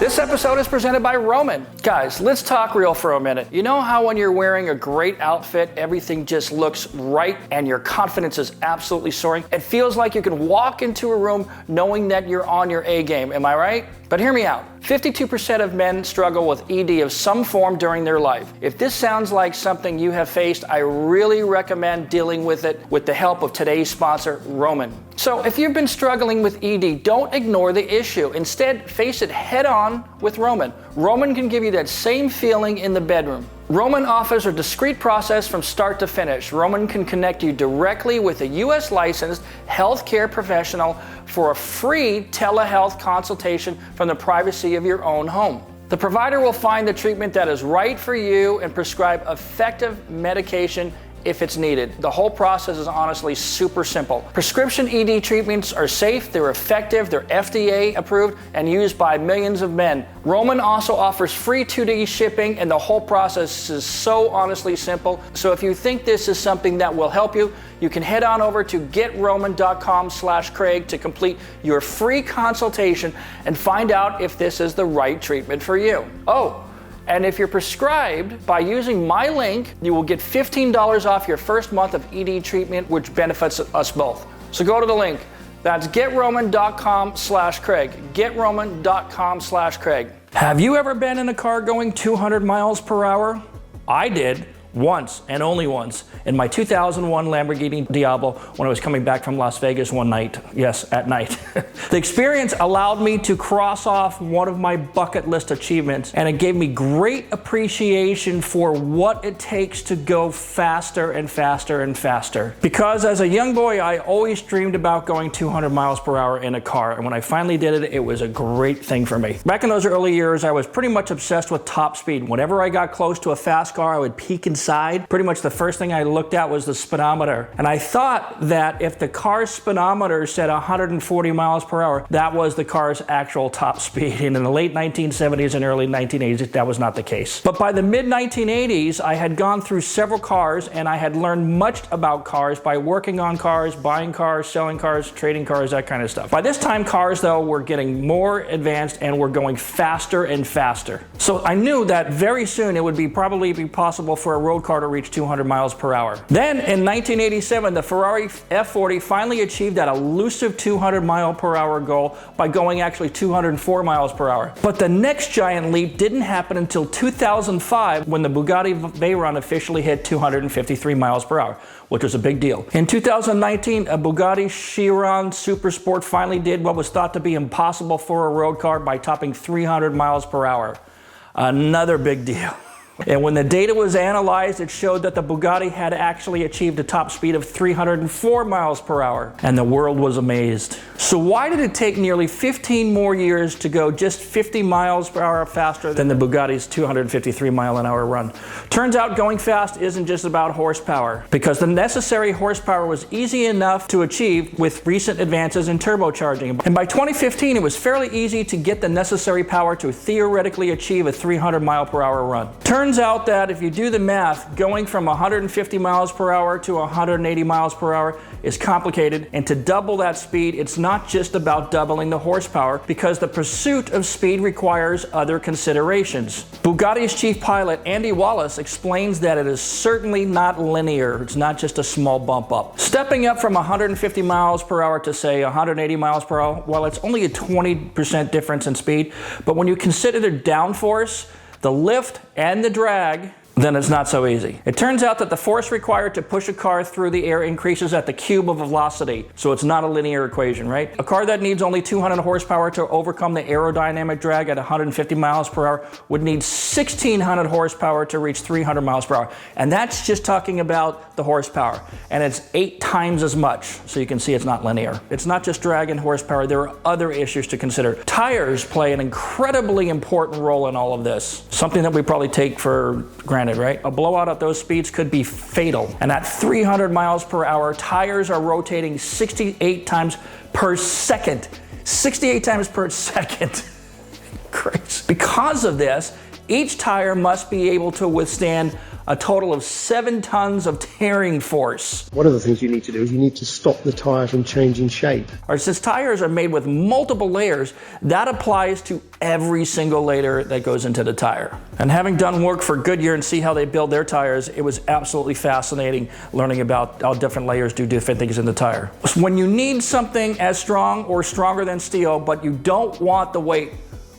This episode is presented by Roman. Guys, let's talk real for a minute. You know how when you're wearing a great outfit, everything just looks right and your confidence is absolutely soaring? It feels like you can walk into a room knowing that you're on your A game, am I right? But hear me out. 52% of men struggle with ED of some form during their life. If this sounds like something you have faced, I really recommend dealing with it with the help of today's sponsor, Roman. So if you've been struggling with ED, don't ignore the issue. Instead, face it head on with Roman. Roman can give you that same feeling in the bedroom. Roman offers a discreet process from start to finish. Roman can connect you directly with a U.S. licensed healthcare professional for a free telehealth consultation from the privacy of your own home. The provider will find the treatment that is right for you and prescribe effective medication if it's needed. The whole process is honestly super simple. Prescription ED treatments are safe, they're effective, they're FDA approved and used by millions of men. Roman also offers free 2-day shipping and the whole process is so honestly simple. So if you think this is something that will help you, you can head on over to getroman.com/Craig to complete your free consultation and find out if this is the right treatment for you. Oh, and if you're prescribed, by using my link, you will get $15 off your first month of ED treatment, which benefits us both. So go to the link. That's getroman.com/Craig. getroman.com/Craig. Have you ever been in a car going 200 miles per hour? I did. Once, and only once, in my 2001 Lamborghini Diablo when I was coming back from Las Vegas one night. Yes, at night. The experience allowed me to cross off one of my bucket list achievements, and it gave me great appreciation for what it takes to go faster and faster and faster. Because as a young boy, I always dreamed about going 200 miles per hour in a car, and when I finally did it, it was a great thing for me. Back in those early years, I was pretty much obsessed with top speed. Whenever I got close to a fast car, I would peek inside. Pretty much the first thing I looked at was the speedometer. And I thought that if the car's speedometer said 140 miles per hour, that was the car's actual top speed. And in the late 1970s and early 1980s, that was not the case. But by the mid-1980s, I had gone through several cars and I had learned much about cars by working on cars, buying cars, selling cars, trading cars, that kind of stuff. By this time, cars, though, were getting more advanced and were going faster and faster. So I knew that very soon it would probably be possible for a road car to reach 200 miles per hour. Then in 1987, the Ferrari F40 finally achieved that elusive 200 mile per hour goal by going actually 204 miles per hour. But the next giant leap didn't happen until 2005 when the Bugatti Veyron officially hit 253 miles per hour, which was a big deal. In 2019, a Bugatti Chiron Super Sport finally did what was thought to be impossible for a road car by topping 300 miles per hour. Another big deal. And when the data was analyzed, it showed that the Bugatti had actually achieved a top speed of 304 miles per hour. And the world was amazed. So why did it take nearly 15 more years to go just 50 miles per hour faster than the Bugatti's 253 mile an hour run? Turns out going fast isn't just about horsepower, because the necessary horsepower was easy enough to achieve with recent advances in turbocharging. And by 2015, it was fairly easy to get the necessary power to theoretically achieve a 300 mile per hour run. Turns out that if you do the math, going from 150 miles per hour to 180 miles per hour is complicated, and to double that speed, it's not just about doubling the horsepower, because the pursuit of speed requires other considerations. Bugatti's chief pilot, Andy Wallace, explains that it is certainly not linear. It's not just a small bump up. Stepping up from 150 miles per hour to, say, 180 miles per hour, well, it's only a 20% difference in speed, but when you consider the downforce, the lift, and the drag, then it's not so easy. It turns out that the force required to push a car through the air increases at the cube of velocity, so it's not a linear equation, right? A car that needs only 200 horsepower to overcome the aerodynamic drag at 150 miles per hour would need 1,600 horsepower to reach 300 miles per hour. And that's just talking about the horsepower. And it's 8 times as much, so you can see it's not linear. It's not just drag and horsepower, there are other issues to consider. Tires play an incredibly important role in all of this, something that we probably take for granted. Right? A blowout at those speeds could be fatal. And at 300 miles per hour, tires are rotating 68 times per second. 68 times per second. Crazy. Because of this, each tire must be able to withstand a total of 7 tons of tearing force. One of the things you need to do is you need to stop the tire from changing shape. Or since tires are made with multiple layers, that applies to every single layer that goes into the tire. And having done work for Goodyear and see how they build their tires, it was absolutely fascinating learning about how different layers do different things in the tire. When you need something as strong or stronger than steel, but you don't want the weight,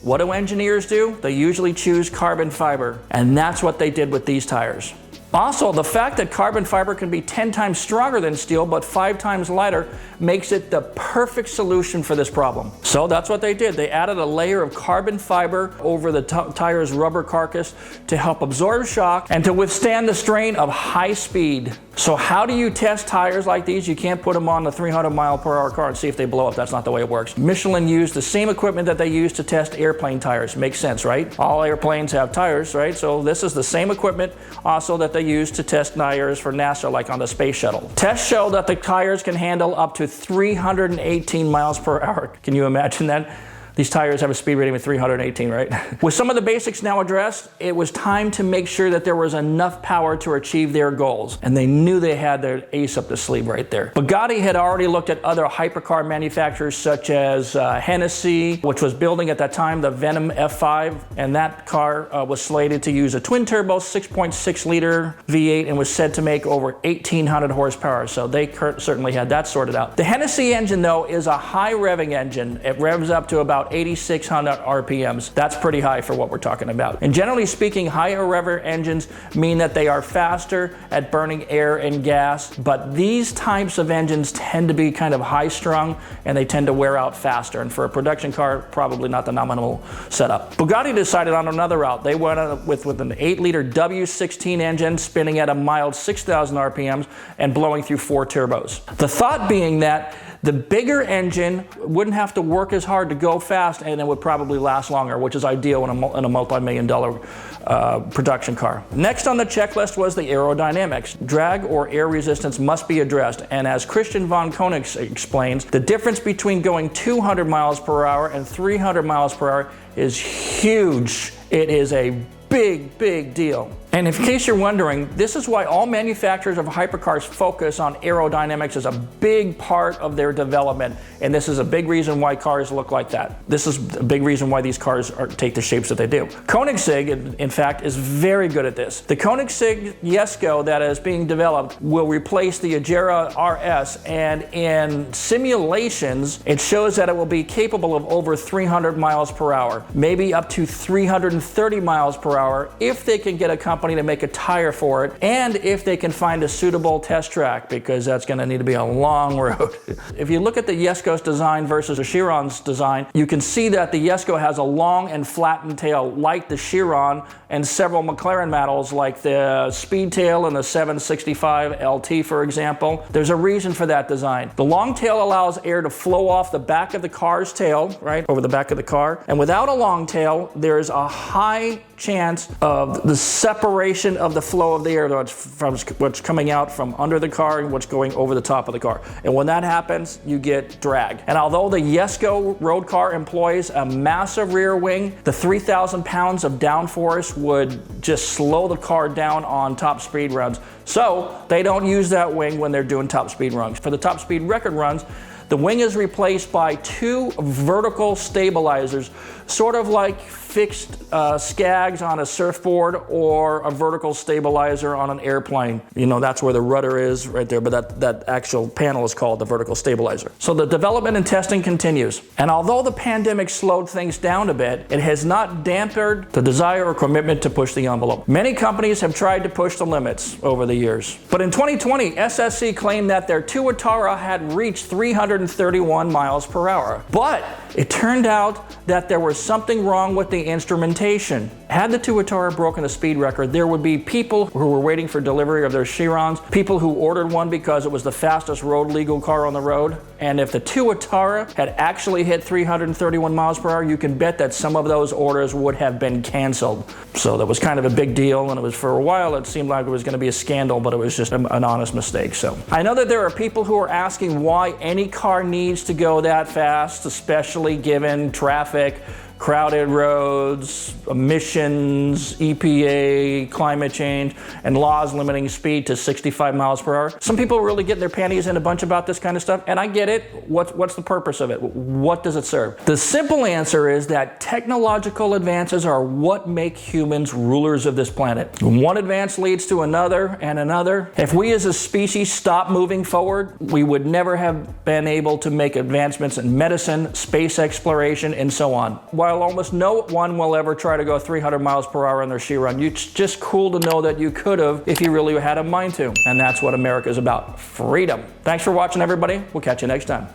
what do engineers do? They usually choose carbon fiber, and that's what they did with these tires. Also, the fact that carbon fiber can be 10 times stronger than steel but 5 times lighter makes it the perfect solution for this problem. So that's what they did. They added a layer of carbon fiber over the tire's rubber carcass to help absorb shock and to withstand the strain of high speed. So how do you test tires like these? You can't put them on the 300-mile-per-hour car and see if they blow up. That's not the way it works. Michelin used the same equipment that they used to test airplane tires. Makes sense, right? All airplanes have tires, right? So this is the same equipment also that they use to test tires for NASA, like on the space shuttle. Tests show that the tires can handle up to 318 miles per hour. Can you imagine that? These tires have a speed rating of 318, right? With some of the basics now addressed, it was time to make sure that there was enough power to achieve their goals. And they knew they had their ace up the sleeve right there. Bugatti had already looked at other hypercar manufacturers such as Hennessy, which was building at that time the Venom F5. And that car was slated to use a twin-turbo 6.6-liter V8 and was said to make over 1,800 horsepower. So they certainly had that sorted out. The Hennessy engine, though, is a high-revving engine. It revs up to about 8,600 RPMs. That's pretty high for what we're talking about. And generally speaking, higher rev engines mean that they are faster at burning air and gas, but these types of engines tend to be kind of high-strung and they tend to wear out faster. And for a production car, probably not the nominal setup. Bugatti decided on another route. They went with an 8-liter W16 engine spinning at a mild 6,000 RPMs and blowing through 4 turbos. The thought being that the bigger engine wouldn't have to work as hard to go fast and it would probably last longer, which is ideal in a multi-million-dollar production car. Next on the checklist was the aerodynamics. Drag or air resistance must be addressed, and as Christian von Koenig explains, the difference between going 200 miles per hour and 300 miles per hour is huge. It is a big deal. And in case you're wondering, this is why all manufacturers of hypercars focus on aerodynamics as a big part of their development. And this is a big reason why cars look like that. This is a big reason why these cars take the shapes that they do. Koenigsegg, in fact, is very good at this. The Koenigsegg Jesko that is being developed will replace the Agera RS, and in simulations, it shows that it will be capable of over 300 miles per hour, maybe up to 330 miles per hour if they can get a company to make a tire for it, and if they can find a suitable test track, because that's going to need to be a long road. If you look at the Jesko's design versus the Chiron's design, you can see that the Jesko has a long and flattened tail like the Chiron and several McLaren models like the Speedtail and the 765 LT, for example. There's a reason for that design. The long tail allows air to flow off the back of the car's tail, right, over the back of the car. And without a long tail, there's a high chance of the separation of the flow of the air, from what's coming out from under the car and what's going over the top of the car. And when that happens, you get drag. And although the Jesko road car employs a massive rear wing, the 3,000 pounds of downforce would just slow the car down on top speed runs. So they don't use that wing when they're doing top speed runs. For the top speed record runs, the wing is replaced by 2 vertical stabilizers, sort of like fixed skags on a surfboard or a vertical stabilizer on an airplane. You know, that's where the rudder is right there, but that actual panel is called the vertical stabilizer. So the development and testing continues. And although the pandemic slowed things down a bit, it has not dampened the desire or commitment to push the envelope. Many companies have tried to push the limits over the years. But in 2020, SSC claimed that their Tuatara had reached 331 miles per hour. But it turned out that there was something wrong with the instrumentation. Had the Tuatara broken a speed record, there would be people who were waiting for delivery of their Chirons, people who ordered one because it was the fastest road legal car on the road. And if the Tuatara had actually hit 331 miles per hour, you can bet that some of those orders would have been canceled. So that was kind of a big deal, and it was, for a while, it seemed like it was going to be a scandal, but it was just an honest mistake. So I know that there are people who are asking why any car needs to go that fast, especially given traffic, crowded roads, emissions, EPA, climate change, and laws limiting speed to 65 miles per hour. Some people really get their panties in a bunch about this kind of stuff, and I get it. What's the purpose of it? What does it serve? The simple answer is that technological advances are what make humans rulers of this planet. One advance leads to another and another. If we as a species stop moving forward, we would never have been able to make advancements in medicine, space exploration, and so on. While almost no one will ever try to go 300 miles per hour on their ski run, it's just cool to know that you could have if you really had a mind to. And that's what America is about, freedom. Thanks for watching, everybody. We'll catch you next time.